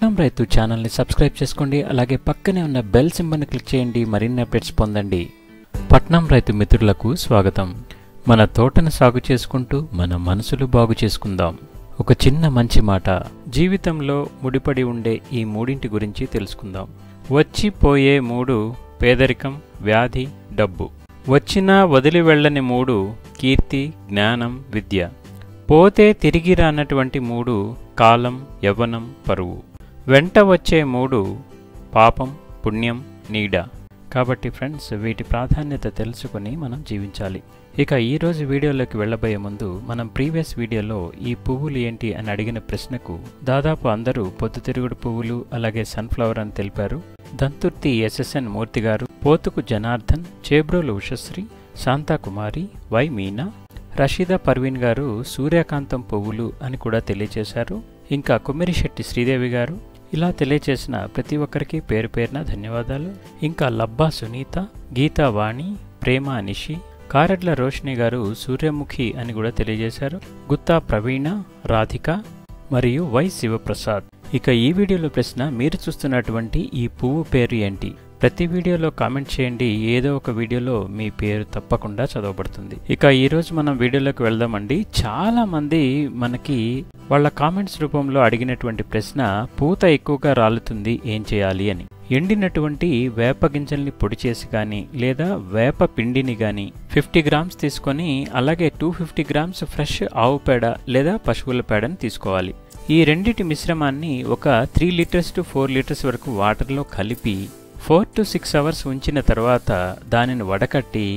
పట్నం రైతు ఛానల్ని సబ్స్క్రైబ్ చేసుకోండి. అలాగే పక్కనే ఉన్న బెల్ సింబల్ని క్లిక్ చేయండి. మరిన్ని అప్డేట్స్ పొందండి. పట్నం రైతు మిత్రులకు స్వాగతం. మన తోటను సాగు చేసుకుంటూ మన మనసులు బాగు చేసుకుందాం. ఒక చిన్న మంచి మాట, జీవితంలో ముడిపడి ఉండే ఈ మూడింటి గురించి తెలుసుకుందాం. వచ్చిపోయే మూడు: పేదరికం, వ్యాధి, డబ్బు. వచ్చినా వదిలి వెళ్ళని మూడు: కీర్తి, జ్ఞానం, విద్య. పోతే తిరిగి రానటువంటి మూడు: కాలం, యవ్వనం, పరువు. వెంట వచ్చే మూడు: పాపం, పుణ్యం, నీడ. కాబట్టి ఫ్రెండ్స్, వీటి ప్రాధాన్యత తెలుసుకొని మనం జీవించాలి. ఇక ఈరోజు వీడియోలోకి వెళ్ళబోయే ముందు, మనం ప్రీవియస్ వీడియోలో ఈ పువ్వులు ఏంటి అని అడిగిన ప్రశ్నకు దాదాపు అందరూ పొద్దుతిరుగుడు పువ్వులు, అలాగే సన్ఫ్లవర్ అని తెలిపారు. దంతుర్తి SSN మూర్తి గారు, పోతుకు జనార్దన్, చేబ్రోలు ఉషశ్రీ, శాంతాకుమారి, వై మీనా, రషీదా పర్వీన్ గారు సూర్యకాంతం పువ్వులు అని కూడా తెలియచేశారు. ఇంకా కుమ్మిరిశెట్టి శ్రీదేవి గారు. ఇలా తెలియచేసిన ప్రతి ఒక్కరికి పేరు పేరున ధన్యవాదాలు. ఇంకా లబ్బా సునీత, గీతా వాణి, ప్రేమ నిషి, కారెడ్ల రోషిని గారు సూర్యముఖి అని కూడా తెలియజేశారు. గుత్తా ప్రవీణ, రాధిక మరియు వై శివప్రసాద్. ఇక ఈ వీడియోలో ప్రశ్న, మీరు చూస్తున్నటువంటి ఈ పువ్వు పేరు ఏంటి? ప్రతి వీడియోలో కామెంట్ చేయండి. ఏదో ఒక వీడియోలో మీ పేరు తప్పకుండా చదవబడుతుంది. ఇక ఈరోజు మనం వీడియోలోకి వెళ్దామండి. చాలా మంది మనకి వాళ్ళ కామెంట్స్ రూపంలో అడిగినటువంటి ప్రశ్న, పూత ఎక్కువగా రాలుతుంది, ఏం చేయాలి అని. ఎండినటువంటి వేప గింజల్ని పొడి చేసి కానీ, లేదా వేప పిండిని కానీ 50 గ్రామ్స్ తీసుకొని, అలాగే 250 గ్రామ్స్ ఫ్రెష్ ఆవు పేడ లేదా పశువుల పేడని తీసుకోవాలి. ఈ రెండిటి మిశ్రమాన్ని ఒక 3 లీటర్స్ టు 4 లీటర్స్ వరకు వాటర్లో కలిపి 4 to 6 అవర్స్ ఉంచిన తర్వాత దానిని వడకట్టి,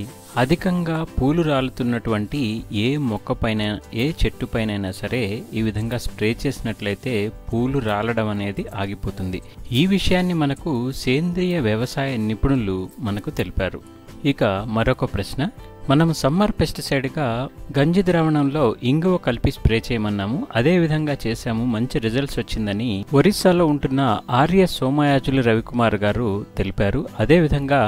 అధికంగా పూలు రాలుతున్నటువంటి ఏ మొక్కపైన, ఏ చెట్టుపైనైనా సరే ఈ విధంగా స్ప్రే చేసినట్లయితే పూలు రాలడం అనేది ఆగిపోతుంది. ఈ విషయాన్ని మనకు సేంద్రియ వ్యవసాయ నిపుణులు మనకు తెలిపారు. ఇక మరొక ప్రశ్న, మనం సమ్మర్ పెస్టిసైడ్గా గంజి ద్రావణంలో ఇంగువ కలిపి స్ప్రే చేయమన్నాము. అదే విధంగా చేశాము, మంచి రిజల్ట్స్ వచ్చిందని ఒరిస్సాలో ఉంటున్న ఆర్య సోమయాజులు రవికుమార్ గారు తెలిపారు. అదేవిధంగా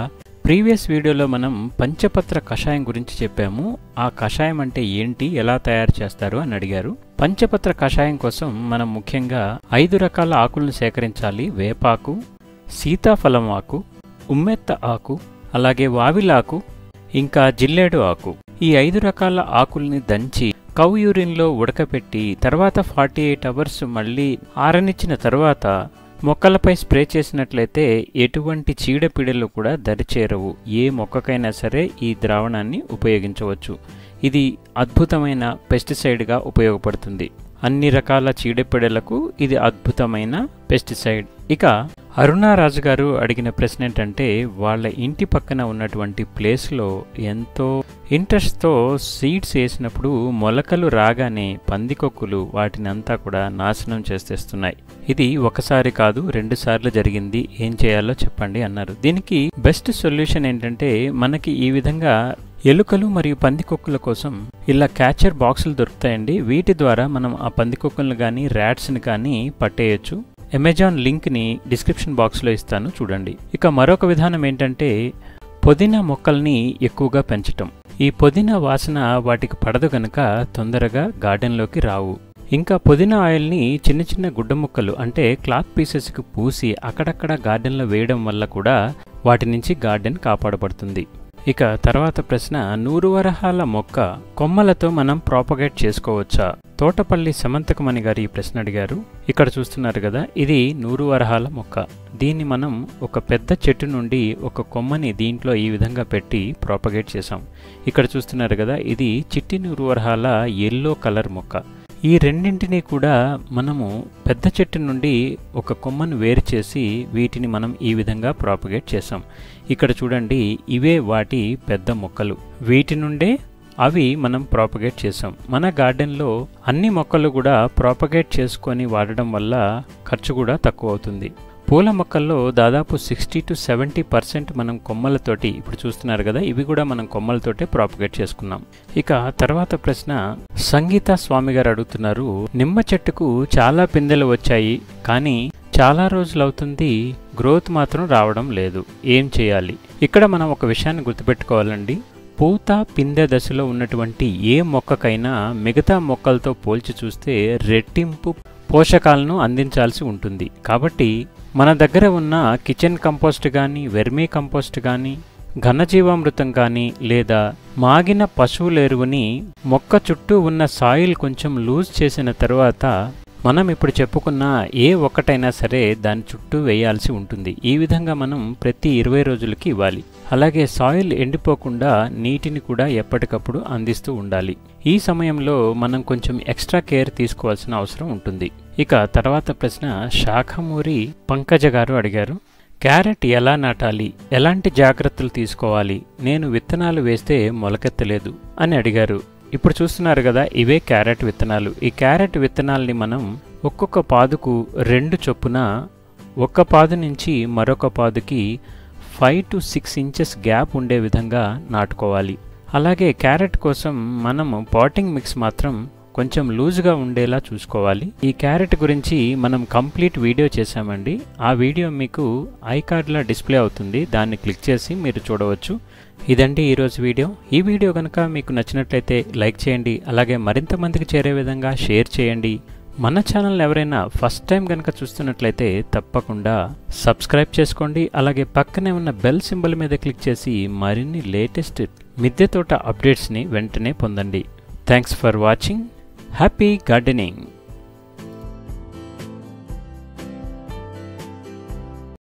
ప్రీవియస్ వీడియోలో మనం పంచపత్ర కషాయం గురించి చెప్పాము. ఆ కషాయం అంటే ఏంటి, ఎలా తయారు చేస్తారు అని అడిగారు. పంచపత్ర కషాయం కోసం మనం ముఖ్యంగా 5 రకాల ఆకులను సేకరించాలి. వేపాకు, సీతాఫలం ఆకు, ఉమ్మెత్త ఆకు, అలాగే వావిలాకు, ఇంకా జిల్లేడు ఆకు. ఈ 5 రకాల ఆకుల్ని దంచి కౌ యూరిన్లో ఉడకపెట్టి తర్వాత 48 అవర్స్ మళ్ళీ ఆరనిచ్చిన తర్వాత మొక్కలపై స్ప్రే చేసినట్లయితే ఎటువంటి చీడపీడలు కూడా దరిచేరవు. ఏ మొక్కకైనా సరే ఈ ద్రావణాన్ని ఉపయోగించవచ్చు. ఇది అద్భుతమైన పెస్టిసైడ్గా ఉపయోగపడుతుంది. అన్ని రకాల చీడపీడలకు ఇది అద్భుతమైన పెస్టిసైడ్. ఇక అరుణారాజు గారు అడిగిన ప్రశ్న ఏంటంటే, వాళ్ళ ఇంటి పక్కన ఉన్నటువంటి ప్లేస్లో ఎంతో ఇంట్రెస్ట్తో సీడ్స్ వేసినప్పుడు మొలకలు రాగానే పందికొక్కులు వాటిని అంతా కూడా నాశనం చేసేస్తున్నాయి. ఇది ఒకసారి కాదు, 2 సార్లు జరిగింది. ఏం చేయాలో చెప్పండి అన్నారు. దీనికి బెస్ట్ సొల్యూషన్ ఏంటంటే, మనకి ఈ విధంగా ఎలుకలు మరియు పందికొక్కుల కోసం ఇలా క్యాచర్ బాక్సులు దొరుకుతాయండి. వీటి ద్వారా మనం ఆ పందికొక్కులను కానీ ర్యాట్స్ని కానీ పట్టేయచ్చు. అమెజాన్ లింక్ని డిస్క్రిప్షన్ బాక్స్లో ఇస్తాను, చూడండి. ఇక మరొక విధానం ఏంటంటే, పుదీనా మొక్కల్ని ఎక్కువగా పెంచటం. ఈ పుదీనా వాసన వాటికి పడదు కనుక తొందరగా గార్డెన్లోకి రావు. ఇంకా పుదీనా ఆయిల్ని చిన్న చిన్న గుడ్డ ముక్కలు అంటే క్లాత్ పీసెస్కి పూసి అక్కడక్కడ గార్డెన్లో వేయడం వల్ల కూడా వాటి నుంచి గార్డెన్ కాపాడబడుతుంది. ఇక తర్వాత ప్రశ్న, 100 వరహాల మొక్క కొమ్మలతో మనం ప్రాపగేట్ చేసుకోవచ్చా? తోటపల్లి సమంతకమణి గారు ఈ ప్రశ్న అడిగారు. ఇక్కడ చూస్తున్నారు కదా, ఇది 100 వరహాల మొక్క. దీన్ని మనం ఒక పెద్ద చెట్టు నుండి ఒక కొమ్మని దీంట్లో ఈ విధంగా పెట్టి ప్రాపగేట్ చేసాం. ఇక్కడ చూస్తున్నారు కదా, ఇది చిట్టి 100 వరహాల ఎల్లో కలర్ మొక్క. ఈ రెండింటినీ కూడా మనము పెద్ద చెట్టు నుండి ఒక కొమ్మను వేరు చేసి వీటిని మనం ఈ విధంగా ప్రాపగేట్ చేసాం. ఇక్కడ చూడండి, ఇవే వాటి పెద్ద మొక్కలు. వీటి నుండే అవి మనం ప్రాపగేట్ చేసాం. మన గార్డెన్లో అన్ని మొక్కలు కూడా ప్రాపగేట్ చేసుకొని వాడడం వల్ల ఖర్చు కూడా తక్కువ అవుతుంది. పూల మొక్కల్లో దాదాపు 60 to 70% మనం కొమ్మలతోటి, ఇప్పుడు చూస్తున్నారు కదా, ఇవి కూడా మనం కొమ్మలతోటే ప్రాపగేట్ చేసుకున్నాం. ఇక తర్వాత ప్రశ్న, సంగీత స్వామి గారు అడుగుతున్నారు, నిమ్మ చెట్టుకు చాలా పిందెలు వచ్చాయి, కానీ చాలా రోజులు అవుతుంది, గ్రోత్ మాత్రం రావడం లేదు, ఏం చేయాలి? ఇక్కడ మనం ఒక విషయాన్ని గుర్తుపెట్టుకోవాలండి. పూత పిందె దశలో ఉన్నటువంటి ఏ మొక్కకైనా మిగతా మొక్కలతో పోల్చి చూస్తే రెట్టింపు పోషకాలను అందించాల్సి ఉంటుంది. కాబట్టి మన దగ్గర ఉన్న కిచెన్ కంపోస్ట్ కానీ, వెర్మీ కంపోస్ట్ కానీ, ఘనజీవామృతం కానీ లేదా మాగిన పశువుల ఎరువుని మొక్క చుట్టూ ఉన్న సాయిల్ కొంచెం లూజ్ చేసిన తర్వాత మనం ఇప్పుడు చెప్పుకున్న ఏ ఒక్కటైనా సరే దాని చుట్టూ వేయాల్సి ఉంటుంది. ఈ విధంగా మనం ప్రతి 20 రోజులకి ఇవ్వాలి. అలాగే సాయిల్ ఎండిపోకుండా నీటిని కూడా ఎప్పటికప్పుడు అందిస్తూ ఉండాలి. ఈ సమయంలో మనం కొంచెం ఎక్స్ట్రా కేర్ తీసుకోవాల్సిన అవసరం ఉంటుంది. ఇక తర్వాత ప్రశ్న శాఖమూరి పంకజ గారు అడిగారు. క్యారెట్ ఎలా నాటాలి, ఎలాంటి జాగ్రత్తలు తీసుకోవాలి, నేను విత్తనాలు వేస్తే మొలకెత్తలేదు అని అడిగారు. ఇప్పుడు చూస్తున్నారు కదా, ఇవే క్యారెట్ విత్తనాలు. ఈ క్యారెట్ విత్తనాల్ని మనం ఒక్కొక్క పాదుకు 2 చొప్పున ఒక పాదు నుంచి మరొక పాదుకి 5 to 6 ఇంచెస్ గ్యాప్ ఉండే విధంగా నాటుకోవాలి. అలాగే క్యారెట్ కోసం మనం పాటింగ్ మిక్స్ మాత్రం కొంచెం లూజ్గా ఉండేలా చూసుకోవాలి. ఈ క్యారెట్ గురించి మనం కంప్లీట్ వీడియో చేశామండి. ఆ వీడియో మీకు ఐకార్డ్లో డిస్ప్లే అవుతుంది, దాన్ని క్లిక్ చేసి మీరు చూడవచ్చు. ఇదండి ఈరోజు వీడియో. ఈ వీడియో కనుక మీకు నచ్చినట్లయితే లైక్ చేయండి, అలాగే మరింత మందికి చేరే విధంగా షేర్ చేయండి. మన ఛానల్ ఎవరైనా ఫస్ట్ టైం కనుక చూస్తున్నట్లయితే తప్పకుండా సబ్స్క్రైబ్ చేసుకోండి. అలాగే పక్కనే ఉన్న బెల్ సింబల్ మీద క్లిక్ చేసి మరిన్ని లేటెస్ట్ మిద్దె తోట అప్డేట్స్ని వెంటనే పొందండి. Thanks for watching. Happy gardening.